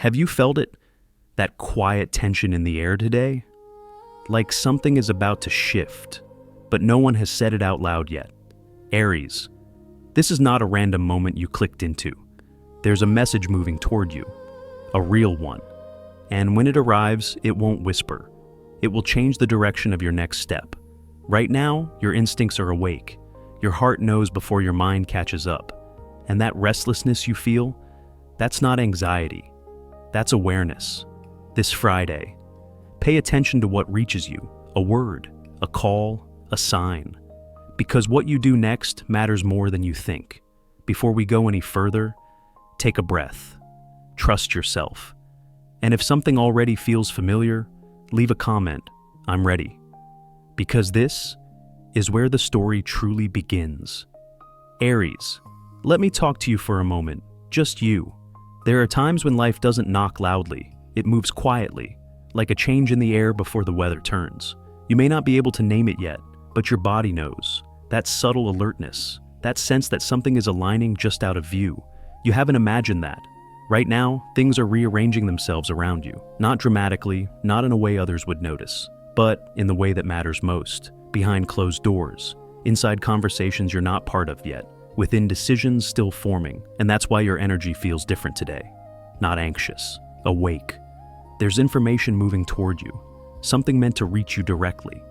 Have you felt it? That quiet tension in the air today? Like something is about to shift, but no one has said it out loud yet. Aries, this is not a random moment you clicked into. There's a message moving toward you, a real one. And when it arrives, it won't whisper. It will change the direction of your next step. Right now, your instincts are awake. Your heart knows before your mind catches up. And that restlessness you feel, that's not anxiety. That's awareness. This Friday, pay attention to what reaches you, a word, a call, a sign. Because what you do next matters more than you think. Before we go any further, take a breath. Trust yourself. And if something already feels familiar, leave a comment, I'm ready. Because this is where the story truly begins. Aries, let me talk to you for a moment, just you. There are times when life doesn't knock loudly, it moves quietly, like a change in the air before the weather turns. You may not be able to name it yet, but your body knows. That subtle alertness, that sense that something is aligning just out of view. You haven't imagined that. Right now, things are rearranging themselves around you. Not dramatically, not in a way others would notice, but in the way that matters most. Behind closed doors, inside conversations you're not part of yet, within decisions still forming, and that's why your energy feels different today. Not anxious, awake. There's information moving toward you, something meant to reach you directly.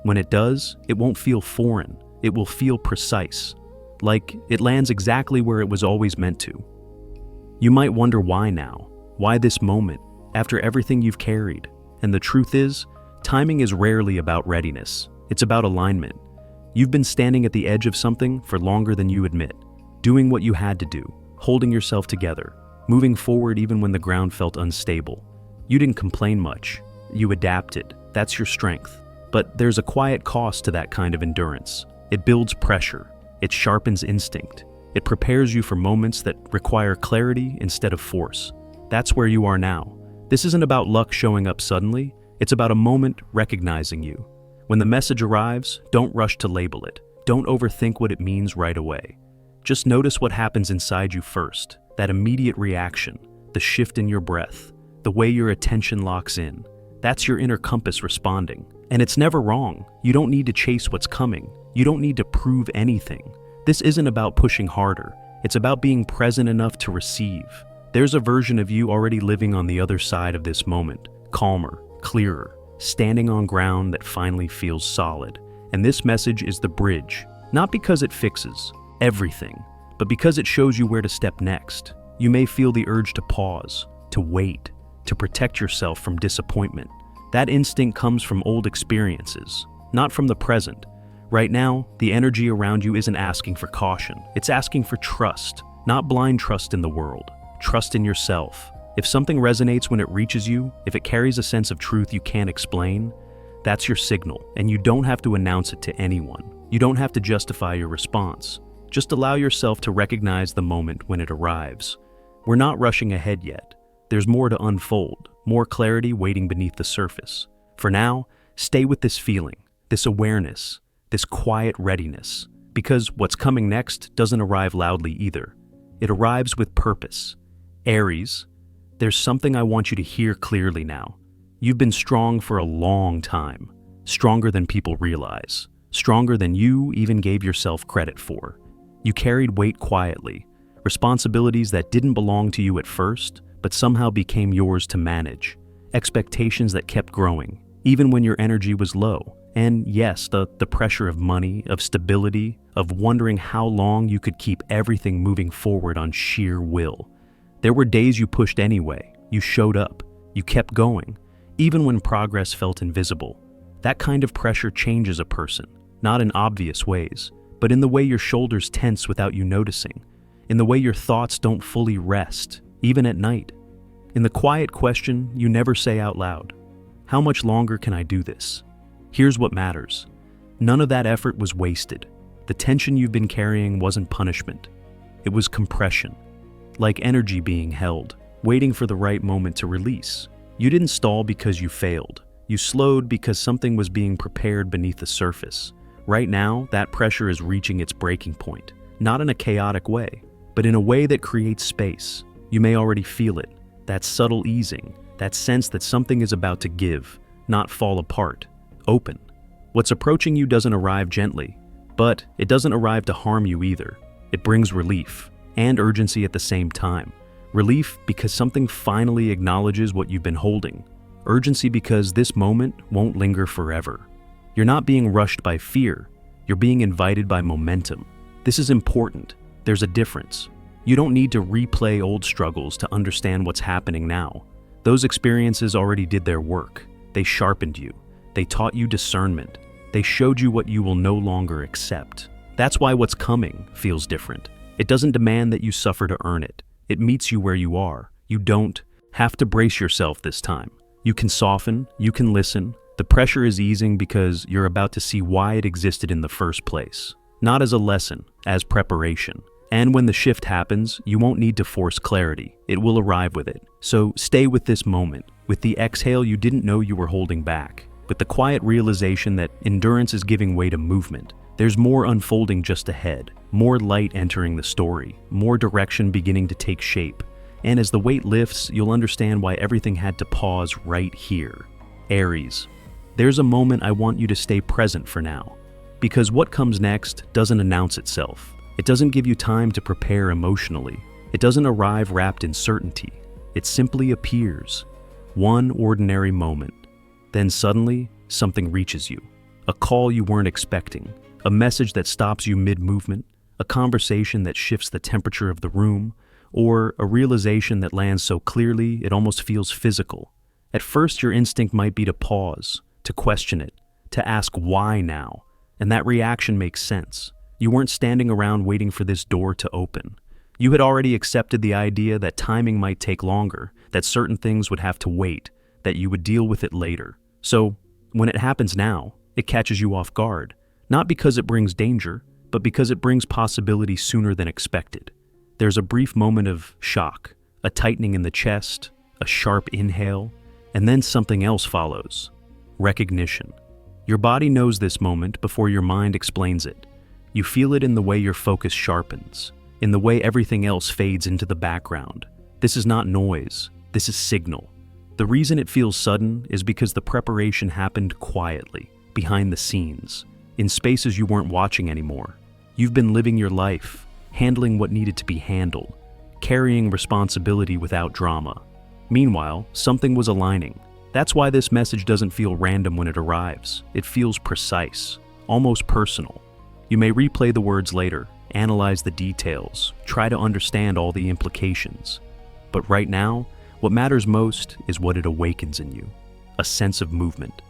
When it does, it won't feel foreign, it will feel precise, like it lands exactly where it was always meant to. You might wonder why now, why this moment, after everything you've carried, and the truth is, timing is rarely about readiness, it's about alignment. You've been standing at the edge of something for longer than you admit, doing what you had to do, holding yourself together, moving forward even when the ground felt unstable. You didn't complain much, you adapted, that's your strength. But there's a quiet cost to that kind of endurance. It builds pressure, it sharpens instinct, it prepares you for moments that require clarity instead of force. That's where you are now. This isn't about luck showing up suddenly, it's about a moment recognizing you. When the message arrives, don't rush to label it. Don't overthink what it means right away. Just notice what happens inside you first, that immediate reaction, the shift in your breath, the way your attention locks in. That's your inner compass responding. And it's never wrong. You don't need to chase what's coming. You don't need to prove anything. This isn't about pushing harder. It's about being present enough to receive. There's a version of you already living on the other side of this moment, calmer, clearer, standing on ground that finally feels solid. And this message is the bridge, not because it fixes everything, but because it shows you where to step next. You may feel the urge to pause, to wait, to protect yourself from disappointment. That instinct comes from old experiences, not from the present. Right now, the energy around you isn't asking for caution. It's asking for trust, not blind trust in the world, trust in yourself. If something resonates when it reaches you, if it carries a sense of truth you can't explain, that's your signal, and you don't have to announce it to anyone. You don't have to justify your response. Just allow yourself to recognize the moment when it arrives. We're not rushing ahead yet. There's more to unfold, more clarity waiting beneath the surface. For now, stay with this feeling, this awareness, this quiet readiness, because what's coming next doesn't arrive loudly either. It arrives with purpose. Aries, there's something I want you to hear clearly now. You've been strong for a long time, stronger than people realize, stronger than you even gave yourself credit for. You carried weight quietly, responsibilities that didn't belong to you at first, but somehow became yours to manage, expectations that kept growing, even when your energy was low. And yes, the pressure of money, of stability, of wondering how long you could keep everything moving forward on sheer will. There were days you pushed anyway, you showed up, you kept going, even when progress felt invisible. That kind of pressure changes a person, not in obvious ways, but in the way your shoulders tense without you noticing, in the way your thoughts don't fully rest, even at night. In the quiet question you never say out loud, how much longer can I do this? Here's what matters. None of that effort was wasted. The tension you've been carrying wasn't punishment. It was compression, like energy being held, waiting for the right moment to release. You didn't stall because you failed. You slowed because something was being prepared beneath the surface. Right now, that pressure is reaching its breaking point, not in a chaotic way, but in a way that creates space. You may already feel it, that subtle easing, that sense that something is about to give, not fall apart, open. What's approaching you doesn't arrive gently, but it doesn't arrive to harm you either. It brings relief and urgency at the same time. Relief because something finally acknowledges what you've been holding. Urgency because this moment won't linger forever. You're not being rushed by fear. You're being invited by momentum. This is important. There's a difference. You don't need to replay old struggles to understand what's happening now. Those experiences already did their work. They sharpened you. They taught you discernment. They showed you what you will no longer accept. That's why what's coming feels different. It doesn't demand that you suffer to earn it. It meets you where you are. You don't have to brace yourself this time. You can soften, you can listen. The pressure is easing because you're about to see why it existed in the first place. Not as a lesson, as preparation. And when the shift happens, you won't need to force clarity. It will arrive with it. So stay with this moment, with the exhale you didn't know you were holding back, with the quiet realization that endurance is giving way to movement. There's more unfolding just ahead, more light entering the story, more direction beginning to take shape. And as the weight lifts, you'll understand why everything had to pause right here. Aries, there's a moment I want you to stay present for now, because what comes next doesn't announce itself. It doesn't give you time to prepare emotionally. It doesn't arrive wrapped in certainty. It simply appears. One ordinary moment. Then suddenly, something reaches you. A call you weren't expecting. A message that stops you mid-movement. A conversation that shifts the temperature of the room. Or a realization that lands so clearly it almost feels physical. At first, your instinct might be to pause, to question it, to ask why now. And that reaction makes sense. You weren't standing around waiting for this door to open. You had already accepted the idea that timing might take longer, that certain things would have to wait, that you would deal with it later. So, when it happens now, it catches you off guard, not because it brings danger, but because it brings possibility sooner than expected. There's a brief moment of shock, a tightening in the chest, a sharp inhale, and then something else follows. Recognition. Your body knows this moment before your mind explains it. You feel it in the way your focus sharpens, in the way everything else fades into the background. This is not noise, this is signal. The reason it feels sudden is because the preparation happened quietly, behind the scenes, in spaces you weren't watching anymore. You've been living your life, handling what needed to be handled, carrying responsibility without drama. Meanwhile, something was aligning. That's why this message doesn't feel random when it arrives. It feels precise, almost personal. You may replay the words later, analyze the details, try to understand all the implications. But right now, what matters most is what it awakens in you. A sense of movement,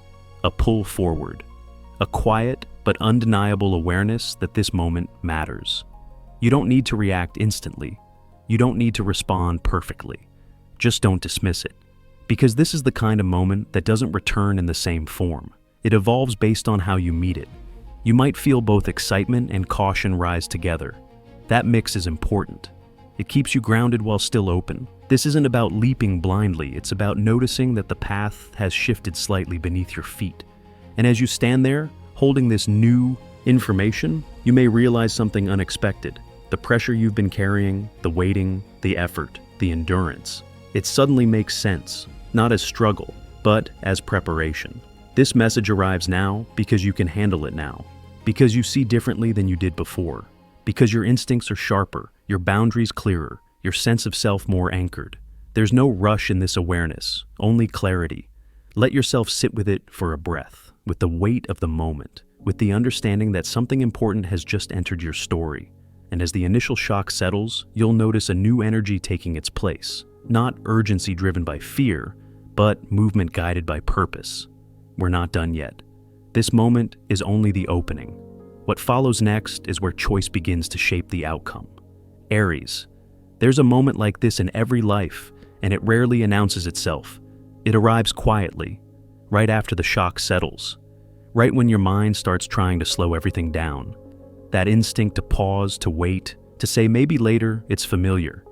a pull forward, a quiet but undeniable awareness that this moment matters. You don't need to react instantly. You don't need to respond perfectly. Just don't dismiss it. Because this is the kind of moment that doesn't return in the same form. It evolves based on how you meet it. You might feel both excitement and caution rise together. That mix is important. It keeps you grounded while still open. This isn't about leaping blindly, it's about noticing that the path has shifted slightly beneath your feet. And as you stand there, holding this new information, you may realize something unexpected. The pressure you've been carrying, the waiting, the effort, the endurance. It suddenly makes sense, not as struggle, but as preparation. This message arrives now because you can handle it now, because you see differently than you did before, because your instincts are sharper, your boundaries clearer, your sense of self more anchored. There's no rush in this awareness, only clarity. Let yourself sit with it for a breath, with the weight of the moment, with the understanding that something important has just entered your story. And as the initial shock settles, you'll notice a new energy taking its place. Not urgency driven by fear, but movement guided by purpose. We're not done yet. This moment is only the opening. What follows next is where choice begins to shape the outcome. Aries, there's a moment like this in every life, and it rarely announces itself. It arrives quietly, right after the shock settles, right when your mind starts trying to slow everything down. That instinct to pause, to wait, to say maybe later, it's familiar.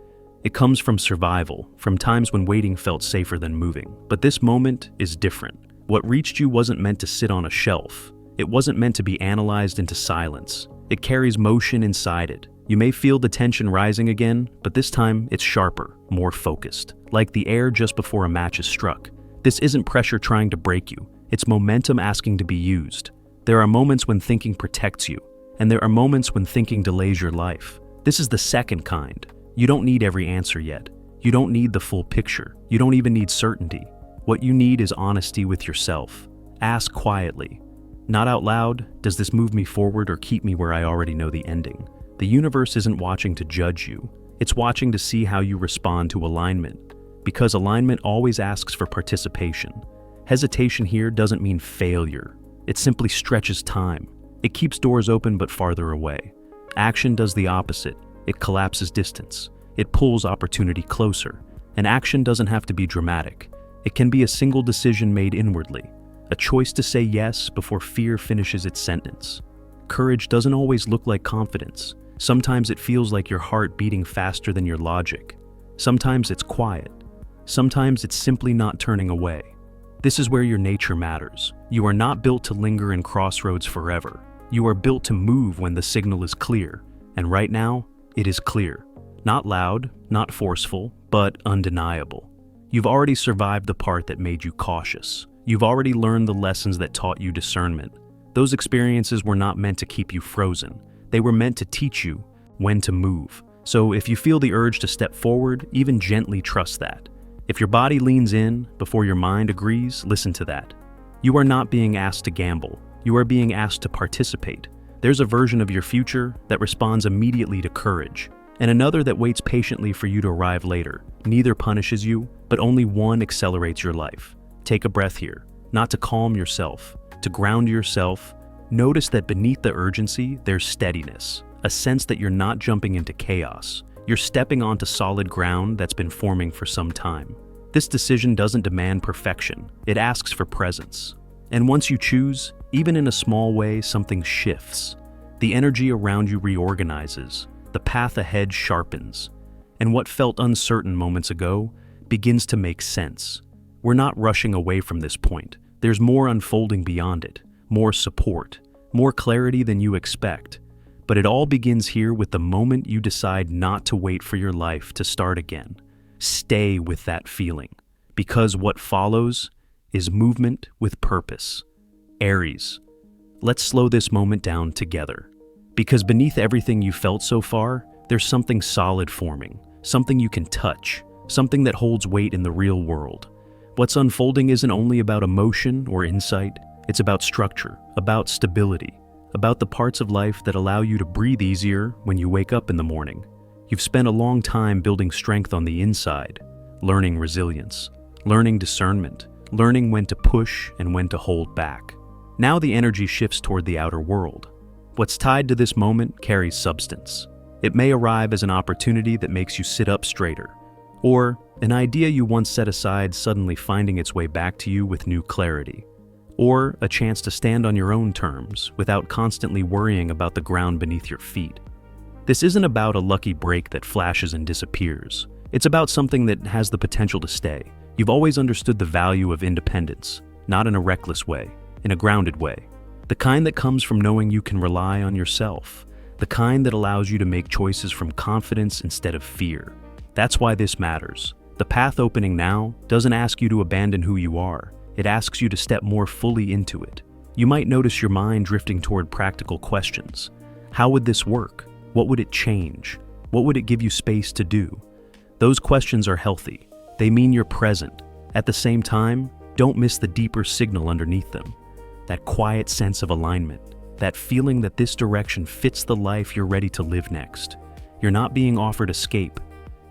It comes from survival, from times when waiting felt safer than moving. But this moment is different. What reached you wasn't meant to sit on a shelf. It wasn't meant to be analyzed into silence. It carries motion inside it. You may feel the tension rising again, but this time it's sharper, more focused, like the air just before a match is struck. This isn't pressure trying to break you, it's momentum asking to be used. There are moments when thinking protects you, and there are moments when thinking delays your life. This is the second kind. You don't need every answer yet. You don't need the full picture. You don't even need certainty. What you need is honesty with yourself. Ask quietly, not out loud, does this move me forward or keep me where I already know the ending? The universe isn't watching to judge you. It's watching to see how you respond to alignment. Because alignment always asks for participation. Hesitation here doesn't mean failure. It simply stretches time. It keeps doors open but farther away. Action does the opposite. It collapses distance. It pulls opportunity closer. And action doesn't have to be dramatic. It can be a single decision made inwardly, a choice to say yes before fear finishes its sentence. Courage doesn't always look like confidence. Sometimes it feels like your heart beating faster than your logic. Sometimes it's quiet. Sometimes it's simply not turning away. This is where your nature matters. You are not built to linger in crossroads forever. You are built to move when the signal is clear. And right now, it is clear. Not loud, not forceful, but undeniable. You've already survived the part that made you cautious. You've already learned the lessons that taught you discernment. Those experiences were not meant to keep you frozen. They were meant to teach you when to move. So if you feel the urge to step forward, even gently trust that. If your body leans in before your mind agrees, listen to that. You are not being asked to gamble. You are being asked to participate. There's a version of your future that responds immediately to courage, and another that waits patiently for you to arrive later. Neither punishes you, but only one accelerates your life. Take a breath here, not to calm yourself, to ground yourself. Notice that beneath the urgency, there's steadiness, a sense that you're not jumping into chaos. You're stepping onto solid ground that's been forming for some time. This decision doesn't demand perfection, it asks for presence. And once you choose, even in a small way, something shifts. The energy around you reorganizes, the path ahead sharpens, and what felt uncertain moments ago begins to make sense. We're not rushing away from this point. There's more unfolding beyond it, more support, more clarity than you expect. But it all begins here with the moment you decide not to wait for your life to start again. Stay with that feeling, because what follows is movement with purpose. Aries, let's slow this moment down together. Because beneath everything you felt so far, there's something solid forming, something you can touch, something that holds weight in the real world. What's unfolding isn't only about emotion or insight, it's about structure, about stability, about the parts of life that allow you to breathe easier when you wake up in the morning. You've spent a long time building strength on the inside, learning resilience, learning discernment, learning when to push and when to hold back. Now the energy shifts toward the outer world. What's tied to this moment carries substance. It may arrive as an opportunity that makes you sit up straighter, or an idea you once set aside suddenly finding its way back to you with new clarity, or a chance to stand on your own terms without constantly worrying about the ground beneath your feet. This isn't about a lucky break that flashes and disappears. It's about something that has the potential to stay. You've always understood the value of independence, not in a reckless way, in a grounded way. The kind that comes from knowing you can rely on yourself. The kind that allows you to make choices from confidence instead of fear. That's why this matters. The path opening now doesn't ask you to abandon who you are. It asks you to step more fully into it. You might notice your mind drifting toward practical questions. How would this work? What would it change? What would it give you space to do? Those questions are healthy. They mean you're present. At the same time, don't miss the deeper signal underneath them. That quiet sense of alignment. That feeling that this direction fits the life you're ready to live next. You're not being offered escape.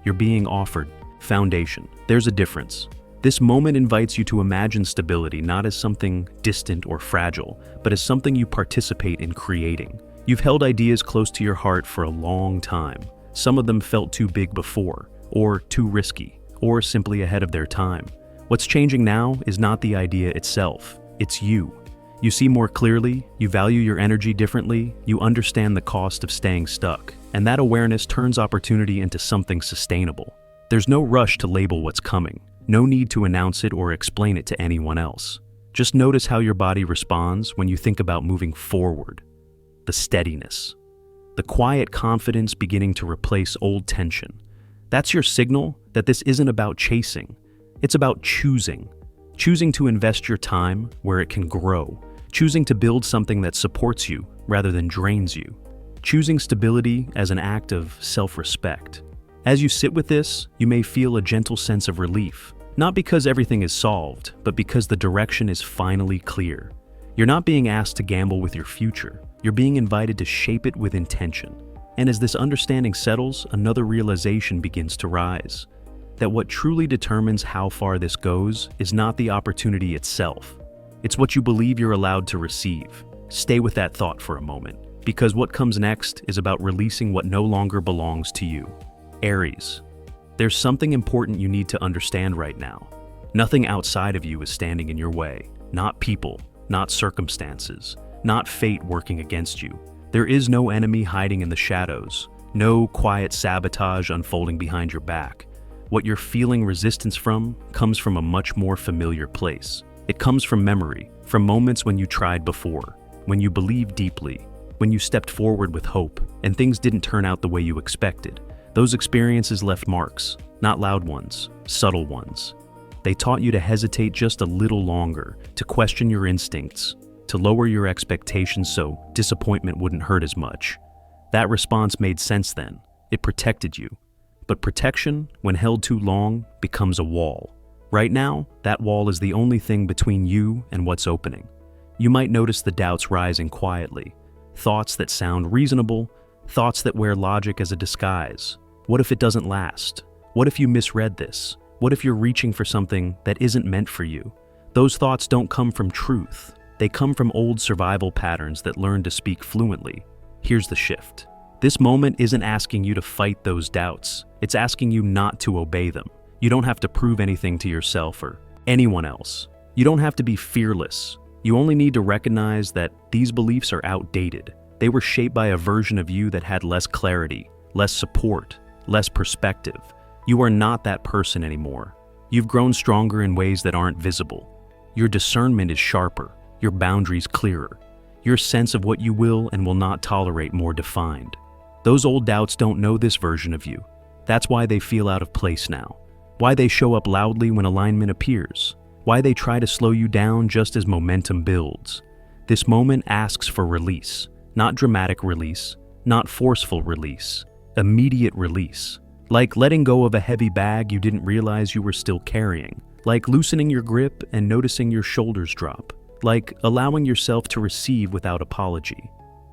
You're being offered foundation. There's a difference. This moment invites you to imagine stability not as something distant or fragile, but as something you participate in creating. You've held ideas close to your heart for a long time. Some of them felt too big before, or too risky, or simply ahead of their time. What's changing now is not the idea itself, it's you. You see more clearly, you value your energy differently, you understand the cost of staying stuck, and that awareness turns opportunity into something sustainable. There's no rush to label what's coming, no need to announce it or explain it to anyone else. Just notice how your body responds when you think about moving forward. The steadiness, the quiet confidence beginning to replace old tension. That's your signal that this isn't about chasing. It's about choosing. Choosing to invest your time where it can grow. Choosing to build something that supports you rather than drains you. Choosing stability as an act of self-respect. As you sit with this, you may feel a gentle sense of relief. Not because everything is solved, but because the direction is finally clear. You're not being asked to gamble with your future. You're being invited to shape it with intention. And as this understanding settles, another realization begins to rise. That what truly determines how far this goes is not the opportunity itself. It's what you believe you're allowed to receive. Stay with that thought for a moment, because what comes next is about releasing what no longer belongs to you. Aries. There's something important you need to understand right now. Nothing outside of you is standing in your way. Not people, not circumstances, not fate working against you. There is no enemy hiding in the shadows, no quiet sabotage unfolding behind your back. What you're feeling resistance from comes from a much more familiar place. It comes from memory, from moments when you tried before, when you believed deeply, when you stepped forward with hope, and things didn't turn out the way you expected. Those experiences left marks, not loud ones, subtle ones. They taught you to hesitate just a little longer, to question your instincts, to lower your expectations so disappointment wouldn't hurt as much. That response made sense then. It protected you. But protection, when held too long, becomes a wall. Right now, that wall is the only thing between you and what's opening. You might notice the doubts rising quietly, thoughts that sound reasonable, thoughts that wear logic as a disguise. What if it doesn't last? What if you misread this? What if you're reaching for something that isn't meant for you? Those thoughts don't come from truth. They come from old survival patterns that learn to speak fluently. Here's the shift. This moment isn't asking you to fight those doubts. It's asking you not to obey them. You don't have to prove anything to yourself or anyone else. You don't have to be fearless. You only need to recognize that these beliefs are outdated. They were shaped by a version of you that had less clarity, less support, less perspective. You are not that person anymore. You've grown stronger in ways that aren't visible. Your discernment is sharper, your boundaries clearer, your sense of what you will and will not tolerate more defined. Those old doubts don't know this version of you. That's why they feel out of place now. Why they show up loudly when alignment appears. Why they try to slow you down just as momentum builds. This moment asks for release, not dramatic release, not forceful release. Immediate release. Like letting go of a heavy bag you didn't realize you were still carrying. Like loosening your grip and noticing your shoulders drop. Like allowing yourself to receive without apology.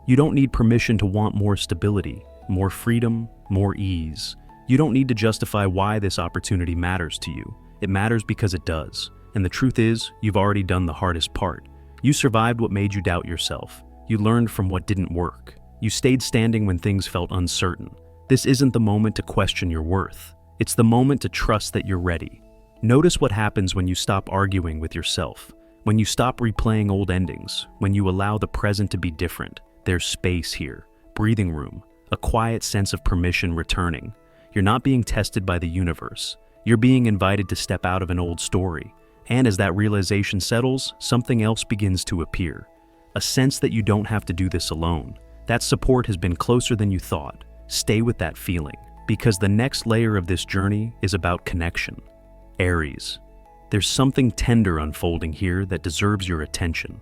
You don't need permission to want more stability, more freedom, more ease. You don't need to justify why this opportunity matters to you. It matters because it does. And the truth is, you've already done the hardest part. You survived what made you doubt yourself. You learned from what didn't work. You stayed standing when things felt uncertain. This isn't the moment to question your worth. It's the moment to trust that you're ready. Notice what happens when you stop arguing with yourself, when you stop replaying old endings, when you allow the present to be different. There's space here, breathing room, a quiet sense of permission returning. You're not being tested by the universe. You're being invited to step out of an old story. And as that realization settles, something else begins to appear. A sense that you don't have to do this alone. That support has been closer than you thought. Stay with that feeling, because the next layer of this journey is about connection. Aries. There's something tender unfolding here that deserves your attention.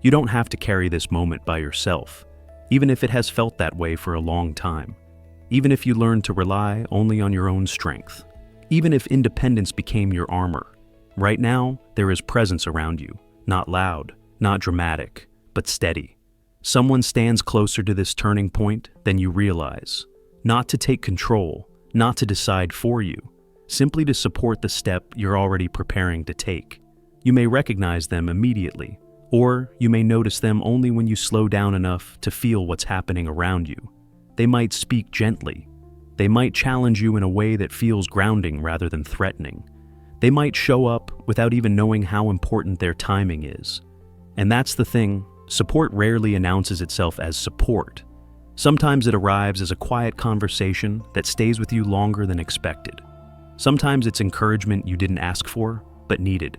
You don't have to carry this moment by yourself, even if it has felt that way for a long time. Even if you learn to rely only on your own strength. Even if independence became your armor. Right now, there is presence around you. Not loud, not dramatic, but steady. Someone stands closer to this turning point than you realize. Not to take control, not to decide for you, simply to support the step you're already preparing to take. You may recognize them immediately, or you may notice them only when you slow down enough to feel what's happening around you. They might speak gently. They might challenge you in a way that feels grounding rather than threatening. They might show up without even knowing how important their timing is. And that's the thing, support rarely announces itself as support. Sometimes it arrives as a quiet conversation that stays with you longer than expected. Sometimes it's encouragement you didn't ask for, but needed.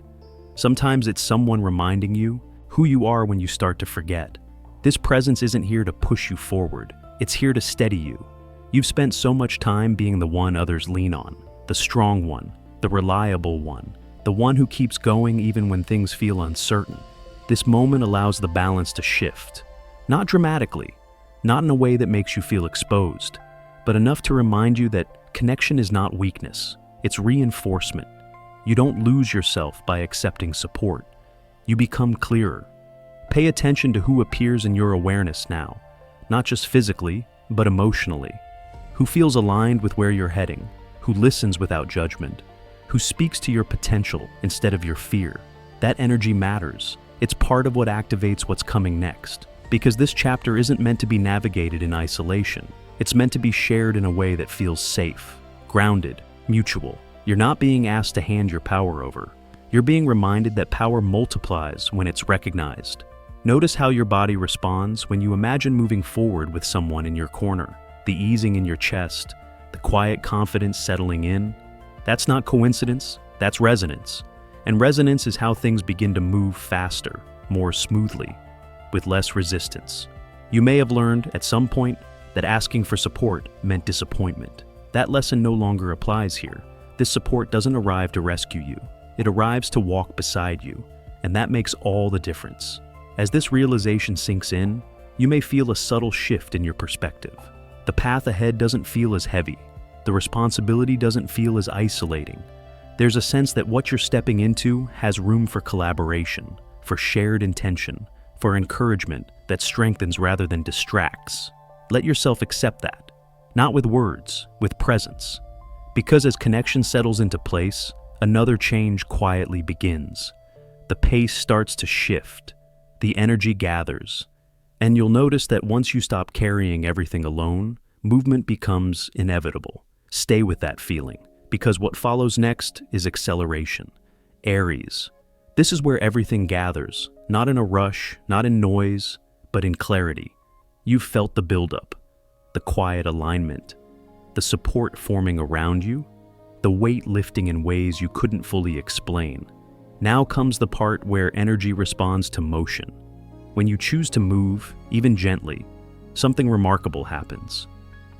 Sometimes it's someone reminding you who you are when you start to forget. This presence isn't here to push you forward. It's here to steady you. You've spent so much time being the one others lean on, the strong one, the reliable one, the one who keeps going even when things feel uncertain. This moment allows the balance to shift. Not dramatically, not in a way that makes you feel exposed, but enough to remind you that connection is not weakness, it's reinforcement. You don't lose yourself by accepting support. You become clearer. Pay attention to who appears in your awareness now, not just physically, but emotionally. Who feels aligned with where you're heading, who listens without judgment, who speaks to your potential instead of your fear. That energy matters. It's part of what activates what's coming next. Because this chapter isn't meant to be navigated in isolation. It's meant to be shared in a way that feels safe, grounded, mutual. You're not being asked to hand your power over. You're being reminded that power multiplies when it's recognized. Notice how your body responds when you imagine moving forward with someone in your corner. The easing in your chest, the quiet confidence settling in. That's not coincidence, that's resonance. And resonance is how things begin to move faster, more smoothly, with less resistance. You may have learned at some point that asking for support meant disappointment. That lesson no longer applies here. This support doesn't arrive to rescue you. It arrives to walk beside you, and that makes all the difference. As this realization sinks in, you may feel a subtle shift in your perspective. The path ahead doesn't feel as heavy. The responsibility doesn't feel as isolating. There's a sense that what you're stepping into has room for collaboration, for shared intention, for encouragement that strengthens rather than distracts. Let yourself accept that, not with words, with presence. Because as connection settles into place, another change quietly begins. The pace starts to shift, the energy gathers, and you'll notice that once you stop carrying everything alone, movement becomes inevitable. Stay with that feeling, because what follows next is acceleration. Aries. This is where everything gathers, not in a rush, not in noise, but in clarity. You've felt the buildup, the quiet alignment, the support forming around you, the weight lifting in ways you couldn't fully explain. Now comes the part where energy responds to motion. When you choose to move, even gently, something remarkable happens.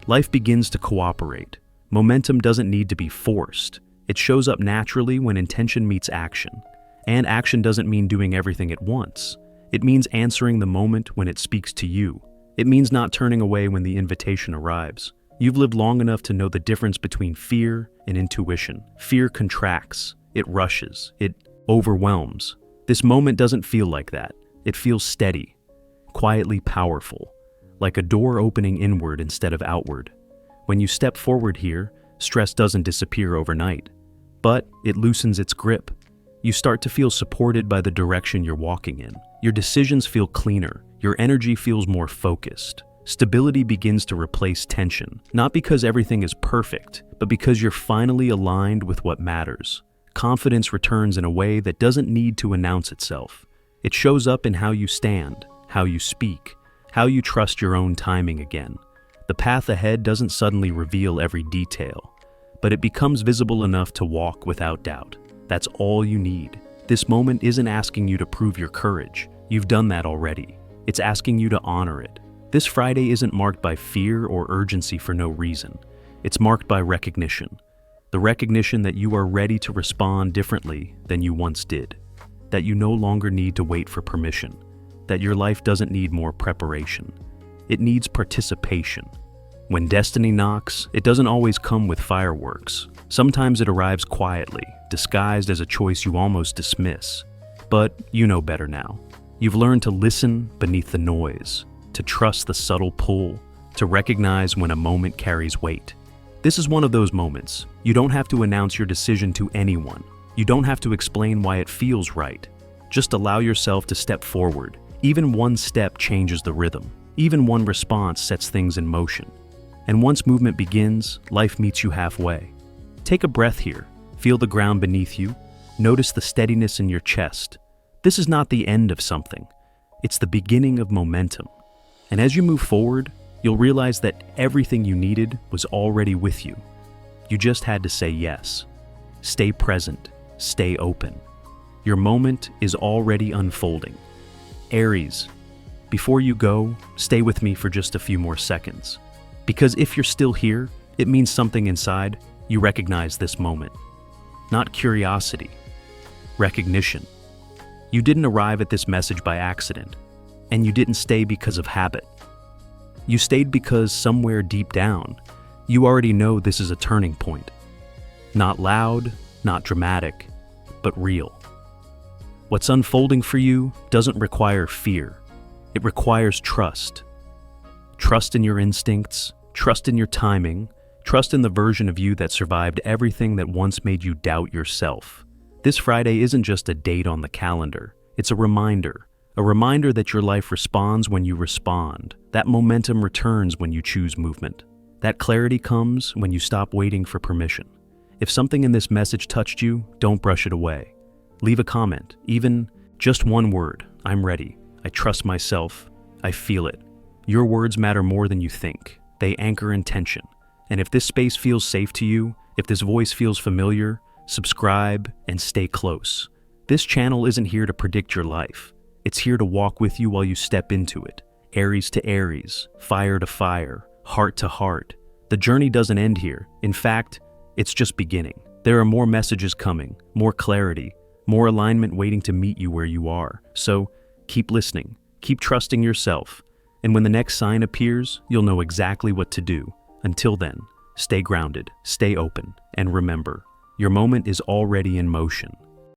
Life begins to cooperate. Momentum doesn't need to be forced. It shows up naturally when intention meets action. And action doesn't mean doing everything at once. It means answering the moment when it speaks to you. It means not turning away when the invitation arrives. You've lived long enough to know the difference between fear and intuition. Fear contracts, it rushes, it overwhelms. This moment doesn't feel like that. It feels steady, quietly powerful, like a door opening inward instead of outward. When you step forward here, stress doesn't disappear overnight, but it loosens its grip. You start to feel supported by the direction you're walking in. Your decisions feel cleaner. Your energy feels more focused. Stability begins to replace tension, not because everything is perfect, but because you're finally aligned with what matters. Confidence returns in a way that doesn't need to announce itself. It shows up in how you stand, how you speak, how you trust your own timing again. The path ahead doesn't suddenly reveal every detail, but it becomes visible enough to walk without doubt. That's all you need. This moment isn't asking you to prove your courage. You've done that already. It's asking you to honor it. This Friday isn't marked by fear or urgency for no reason. It's marked by recognition. The recognition that you are ready to respond differently than you once did. That you no longer need to wait for permission. That your life doesn't need more preparation. It needs participation. When destiny knocks, it doesn't always come with fireworks. Sometimes it arrives quietly, disguised as a choice you almost dismiss. But you know better now. You've learned to listen beneath the noise, to trust the subtle pull, to recognize when a moment carries weight. This is one of those moments. You don't have to announce your decision to anyone. You don't have to explain why it feels right. Just allow yourself to step forward. Even one step changes the rhythm. Even one response sets things in motion. And once movement begins, life meets you halfway. Take a breath here. Feel the ground beneath you. Notice the steadiness in your chest. This is not the end of something. It's the beginning of momentum. And as you move forward, you'll realize that everything you needed was already with you. You just had to say yes. Stay present. Stay open. Your moment is already unfolding. Aries, before you go, stay with me for just a few more seconds. Because if you're still here, it means something inside you recognize this moment. Not curiosity, recognition. You didn't arrive at this message by accident, and you didn't stay because of habit. You stayed because somewhere deep down, you already know this is a turning point. Not loud, not dramatic, but real. What's unfolding for you doesn't require fear. It requires trust. Trust in your instincts, trust in your timing, trust in the version of you that survived everything that once made you doubt yourself. This Friday isn't just a date on the calendar. It's a reminder that your life responds when you respond. That momentum returns when you choose movement. That clarity comes when you stop waiting for permission. If something in this message touched you, don't brush it away. Leave a comment, even just one word. I'm ready. I trust myself. I feel it. Your words matter more than you think. They anchor intention. And if this space feels safe to you, if this voice feels familiar, subscribe and stay close. This channel isn't here to predict your life. It's here to walk with you while you step into it. Aries to Aries, fire to fire, heart to heart. The journey doesn't end here. In fact, it's just beginning. There are more messages coming, more clarity, more alignment waiting to meet you where you are. So keep listening, keep trusting yourself, and when the next sign appears, you'll know exactly what to do. Until then, stay grounded, stay open, and remember, your moment is already in motion.